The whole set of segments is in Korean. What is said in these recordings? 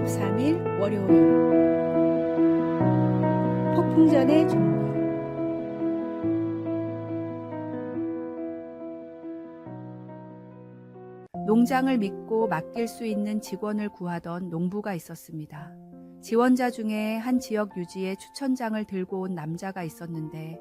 23일 월요일 폭풍전의 종교. 농장을 믿고 맡길 수 있는 직원을 구하던 농부가 있었습니다. 지원자 중에 한 지역 유지에 추천장을 들고 온 남자가 있었는데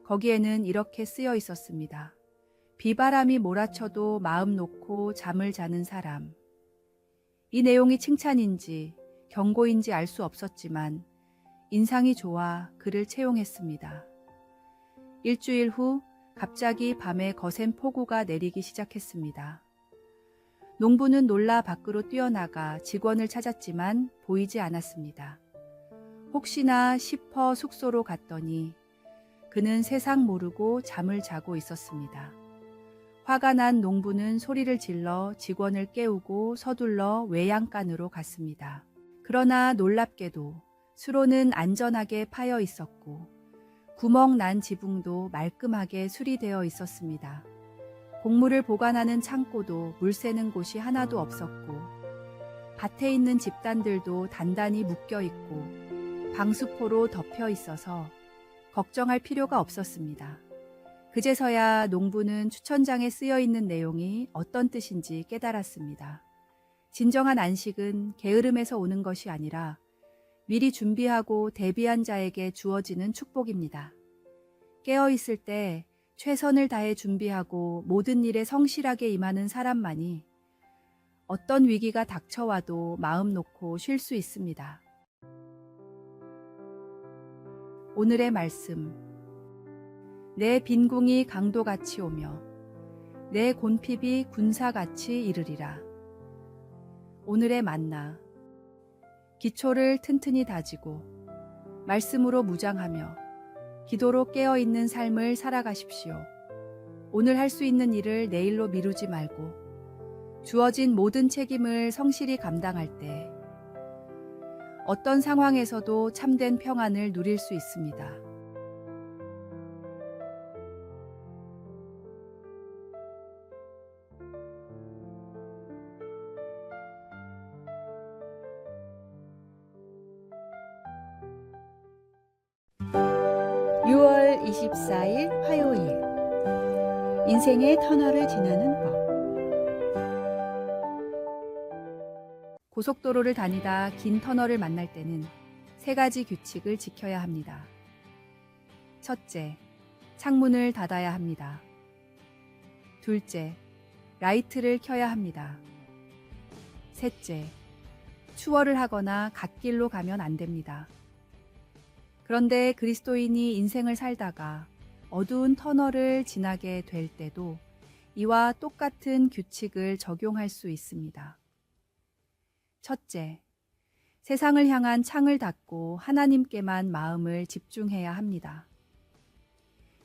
거기에는 이렇게 쓰여 있었습니다. 비바람이 몰아쳐도 마음 놓고 잠을 자는 사람. 이 내용이 칭찬인지 경고인지 알 수 없었지만 인상이 좋아 그를 채용했습니다. 일주일 후 갑자기 밤에 거센 폭우가 내리기 시작했습니다. 농부는 놀라 밖으로 뛰어나가 직원을 찾았지만 보이지 않았습니다. 혹시나 싶어 숙소로 갔더니 그는 세상 모르고 잠을 자고 있었습니다. 화가 난 농부는 소리를 질러 직원을 깨우고 서둘러 외양간으로 갔습니다. 그러나 놀랍게도 수로는 안전하게 파여 있었고 구멍 난 지붕도 말끔하게 수리되어 있었습니다. 곡물을 보관하는 창고도 물 새는 곳이 하나도 없었고 밭에 있는 집단들도 단단히 묶여 있고 방수포로 덮여 있어서 걱정할 필요가 없었습니다. 그제서야 농부는 추천장에 쓰여 있는 내용이 어떤 뜻인지 깨달았습니다. 진정한 안식은 게으름에서 오는 것이 아니라 미리 준비하고 대비한 자에게 주어지는 축복입니다. 깨어있을 때 최선을 다해 준비하고 모든 일에 성실하게 임하는 사람만이 어떤 위기가 닥쳐와도 마음 놓고 쉴 수 있습니다. 오늘의 말씀. 내 빈궁이 강도같이 오며 내 곤핍이 군사같이 이르리라. 오늘의 만나. 기초를 튼튼히 다지고 말씀으로 무장하며 기도로 깨어있는 삶을 살아가십시오. 오늘 할 수 있는 일을 내일로 미루지 말고 주어진 모든 책임을 성실히 감당할 때 어떤 상황에서도 참된 평안을 누릴 수 있습니다. (6월 24일) 화요일. 인생의 터널을 지나는 법. 고속도로를 다니다 긴 터널을 만날 때는 3가지 규칙을 지켜야 합니다. 첫째, 창문을 닫아야 합니다. 둘째, 라이트를 켜야 합니다. 셋째, 추월을 하거나 갓길로 가면 안 됩니다. 그런데 그리스도인이 인생을 살다가 어두운 터널을 지나게 될 때도 이와 똑같은 규칙을 적용할 수 있습니다. 첫째, 세상을 향한 창을 닫고 하나님께만 마음을 집중해야 합니다.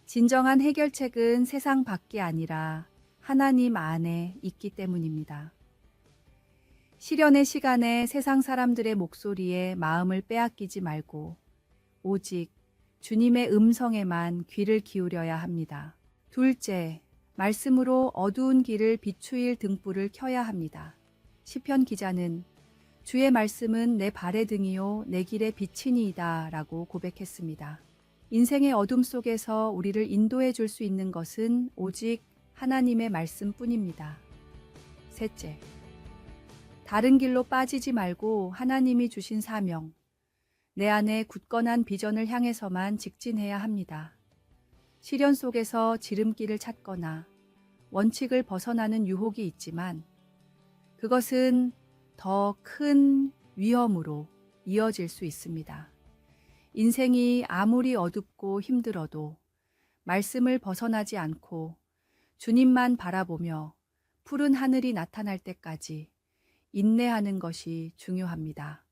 진정한 해결책은 세상 밖이 아니라 하나님 안에 있기 때문입니다. 시련의 시간에 세상 사람들의 목소리에 마음을 빼앗기지 말고 오직 주님의 음성에만 귀를 기울여야 합니다. 둘째, 말씀으로 어두운 길을 비추일 등불을 켜야 합니다. 시편 기자는 주의 말씀은 내 발의 등이요 내 길의 빛이니이다 라고 고백했습니다. 인생의 어둠 속에서 우리를 인도해 줄 수 있는 것은 오직 하나님의 말씀뿐입니다. 셋째, 다른 길로 빠지지 말고 하나님이 주신 사명, 내 안에 굳건한 비전을 향해서만 직진해야 합니다. 시련 속에서 지름길을 찾거나 원칙을 벗어나는 유혹이 있지만 그것은 더 큰 위험으로 이어질 수 있습니다. 인생이 아무리 어둡고 힘들어도 말씀을 벗어나지 않고 주님만 바라보며 푸른 하늘이 나타날 때까지 인내하는 것이 중요합니다.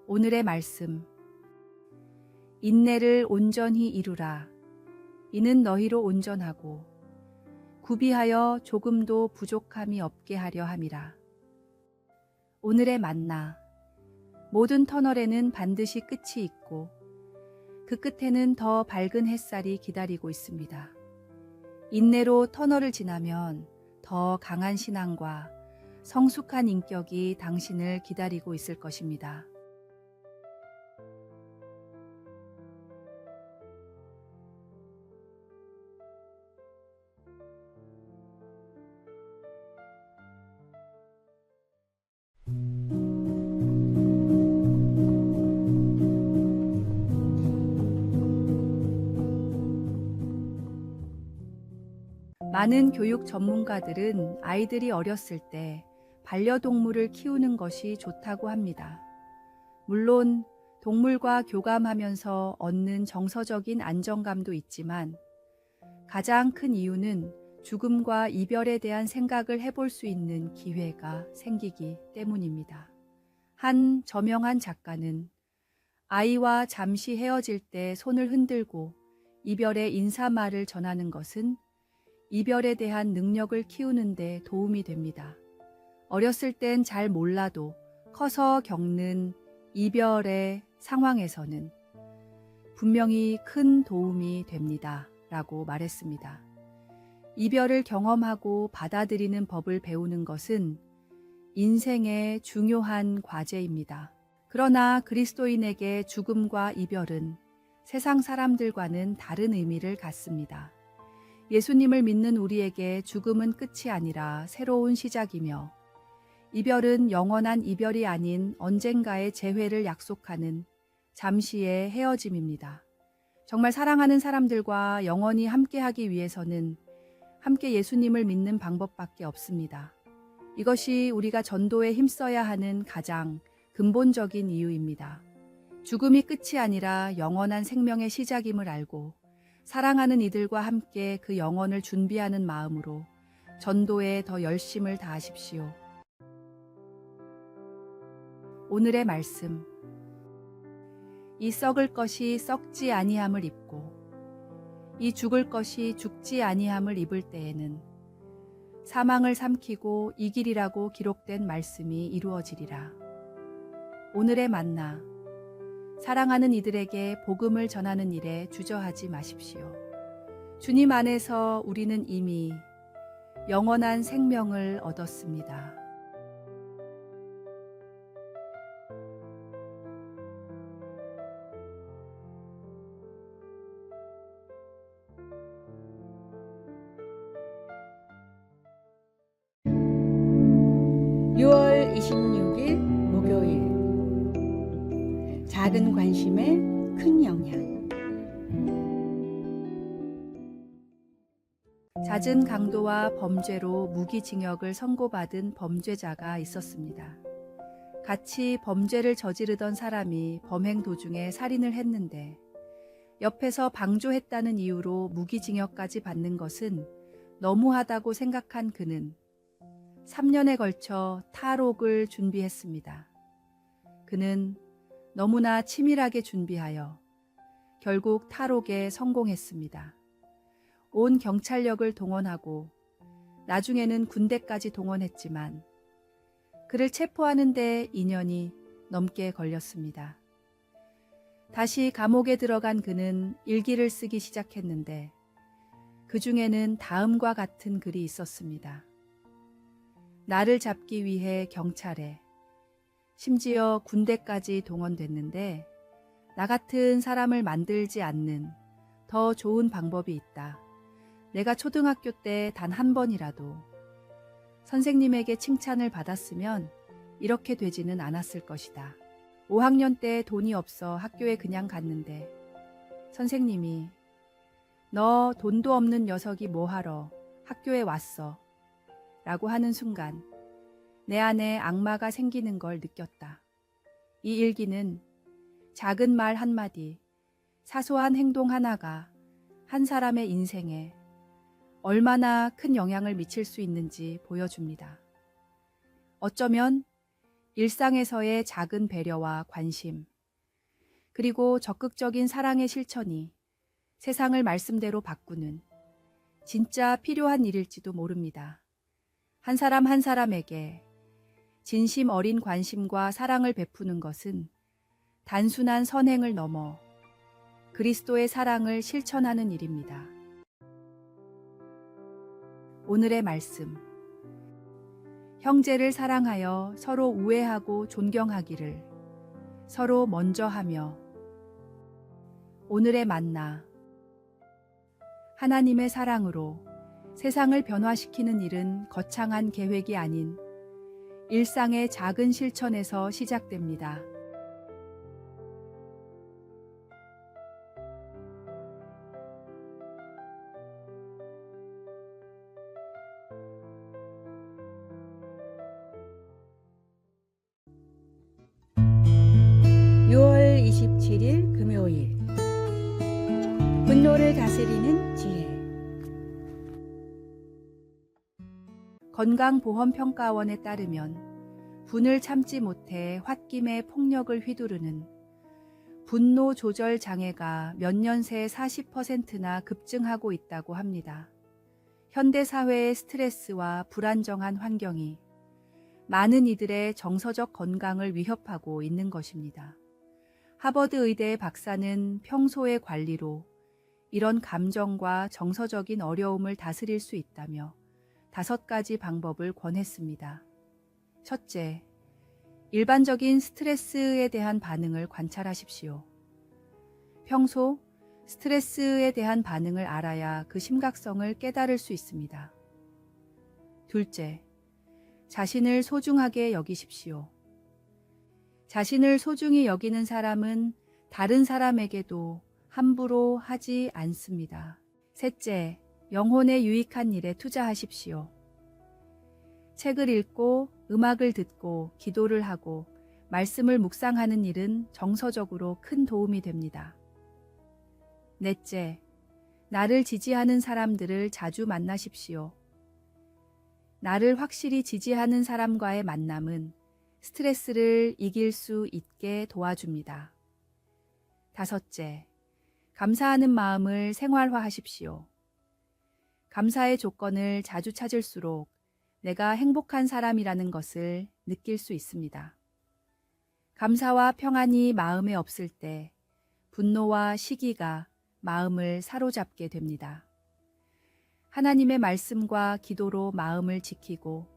오늘의 말씀. 인내를 온전히 이루라. 이는 너희로 온전하고 구비하여 조금도 부족함이 없게 하려 함이라. 오늘의 만나. 모든 터널에는 반드시 끝이 있고 그 끝에는 더 밝은 햇살이 기다리고 있습니다. 인내로 터널을 지나면 더 강한 신앙과 성숙한 인격이 당신을 기다리고 있을 것입니다. 많은 교육 전문가들은 아이들이 어렸을 때 반려동물을 키우는 것이 좋다고 합니다. 물론 동물과 교감하면서 얻는 정서적인 안정감도 있지만 가장 큰 이유는 죽음과 이별에 대한 생각을 해볼 수 있는 기회가 생기기 때문입니다. 한 저명한 작가는 아이와 잠시 헤어질 때 손을 흔들고 이별의 인사말을 전하는 것은 이별에 대한 능력을 키우는 데 도움이 됩니다. 어렸을 땐 잘 몰라도 커서 겪는 이별의 상황에서는 분명히 큰 도움이 됩니다. 라고 말했습니다. 이별을 경험하고 받아들이는 법을 배우는 것은 인생의 중요한 과제입니다. 그러나 그리스도인에게 죽음과 이별은 세상 사람들과는 다른 의미를 갖습니다. 예수님을 믿는 우리에게 죽음은 끝이 아니라 새로운 시작이며 이별은 영원한 이별이 아닌 언젠가의 재회를 약속하는 잠시의 헤어짐입니다. 정말 사랑하는 사람들과 영원히 함께하기 위해서는 함께 예수님을 믿는 방법밖에 없습니다. 이것이 우리가 전도에 힘써야 하는 가장 근본적인 이유입니다. 죽음이 끝이 아니라 영원한 생명의 시작임을 알고 사랑하는 이들과 함께 그 영혼을 준비하는 마음으로 전도에 더 열심을 다하십시오. 오늘의 말씀. 이 썩을 것이 썩지 아니함을 입고 이 죽을 것이 죽지 아니함을 입을 때에는 사망을 삼키고 이기리라고 기록된 말씀이 이루어지리라. 오늘의 만나. 사랑하는 이들에게 복음을 전하는 일에 주저하지 마십시오. 주님 안에서 우리는 이미 영원한 생명을 얻었습니다. (6월 26일) 목요일. 작은 관심에 큰 영향. 잦은 강도와 범죄로 무기징역을 선고받은 범죄자가 있었습니다. 같이 범죄를 저지르던 사람이 범행 도중에 살인을 했는데 옆에서 방조했다는 이유로 무기징역까지 받는 것은 너무하다고 생각한 그는 3년에 걸쳐 탈옥을 준비했습니다. 그는 너무나 치밀하게 준비하여 결국 탈옥에 성공했습니다. 온 경찰력을 동원하고 나중에는 군대까지 동원했지만 그를 체포하는 데 2년이 넘게 걸렸습니다. 다시 감옥에 들어간 그는 일기를 쓰기 시작했는데 그 중에는 다음과 같은 글이 있었습니다. 나를 잡기 위해 경찰에, 심지어 군대까지 동원됐는데 나 같은 사람을 만들지 않는 더 좋은 방법이 있다. 내가 초등학교 때 단 한 번이라도 선생님에게 칭찬을 받았으면 이렇게 되지는 않았을 것이다. 5학년 때 돈이 없어 학교에 그냥 갔는데 선생님이 너 돈도 없는 녀석이 뭐하러 학교에 왔어? 라고 하는 순간 내 안에 악마가 생기는 걸 느꼈다. 이 일기는 작은 말 한마디, 사소한 행동 하나가 한 사람의 인생에 얼마나 큰 영향을 미칠 수 있는지 보여줍니다. 어쩌면 일상에서의 작은 배려와 관심, 그리고 적극적인 사랑의 실천이 세상을 말씀대로 바꾸는 진짜 필요한 일일지도 모릅니다. 한 사람 한 사람에게 진심 어린 관심과 사랑을 베푸는 것은 단순한 선행을 넘어 그리스도의 사랑을 실천하는 일입니다. 오늘의 말씀. 형제를 사랑하여 서로 우애하고 존경하기를 서로 먼저 하며. 오늘의 만나. 하나님의 사랑으로 세상을 변화시키는 일은 거창한 계획이 아닌 일상의 작은 실천에서 시작됩니다. (6월 27일) 금요일. 분노를 다스리는 지혜. 건강보험평가원에 따르면 분을 참지 못해 홧김에 폭력을 휘두르는 분노 조절 장애가 몇 년 새 40%나 급증하고 있다고 합니다. 현대 사회의 스트레스와 불안정한 환경이 많은 이들의 정서적 건강을 위협하고 있는 것입니다. 하버드 의대 박사는 평소의 관리로 이런 감정과 정서적인 어려움을 다스릴 수 있다며 5가지 방법을 권했습니다. 첫째, 일반적인 스트레스에 대한 반응을 관찰하십시오. 평소 스트레스에 대한 반응을 알아야 그 심각성을 깨달을 수 있습니다. 둘째, 자신을 소중하게 여기십시오. 자신을 소중히 여기는 사람은 다른 사람에게도 함부로 하지 않습니다. 셋째, 영혼에 유익한 일에 투자하십시오. 책을 읽고 음악을 듣고 기도를 하고 말씀을 묵상하는 일은 정서적으로 큰 도움이 됩니다. 넷째, 나를 지지하는 사람들을 자주 만나십시오. 나를 확실히 지지하는 사람과의 만남은 스트레스를 이길 수 있게 도와줍니다. 다섯째, 감사하는 마음을 생활화하십시오. 감사의 조건을 자주 찾을수록 내가 행복한 사람이라는 것을 느낄 수 있습니다. 감사와 평안이 마음에 없을 때 분노와 시기가 마음을 사로잡게 됩니다. 하나님의 말씀과 기도로 마음을 지키고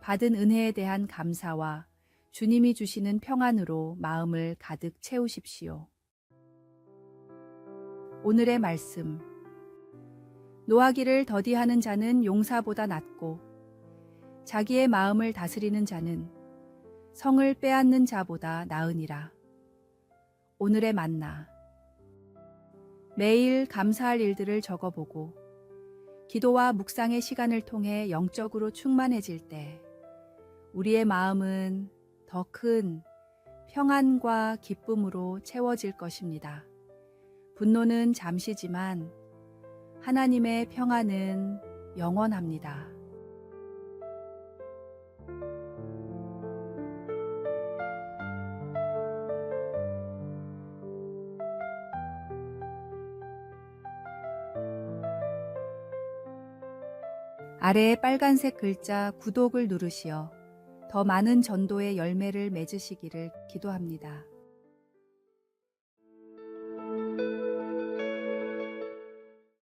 받은 은혜에 대한 감사와 주님이 주시는 평안으로 마음을 가득 채우십시오. 오늘의 말씀. 노하기를 더디하는 자는 용사보다 낫고 자기의 마음을 다스리는 자는 성을 빼앗는 자보다 나으니라. 오늘의 만나. 매일 감사할 일들을 적어보고 기도와 묵상의 시간을 통해 영적으로 충만해질 때 우리의 마음은 더 큰 평안과 기쁨으로 채워질 것입니다. 분노는 잠시지만 하나님의 평안은 영원합니다. 아래의 빨간색 글자 구독을 누르시어 더 많은 전도의 열매를 맺으시기를 기도합니다.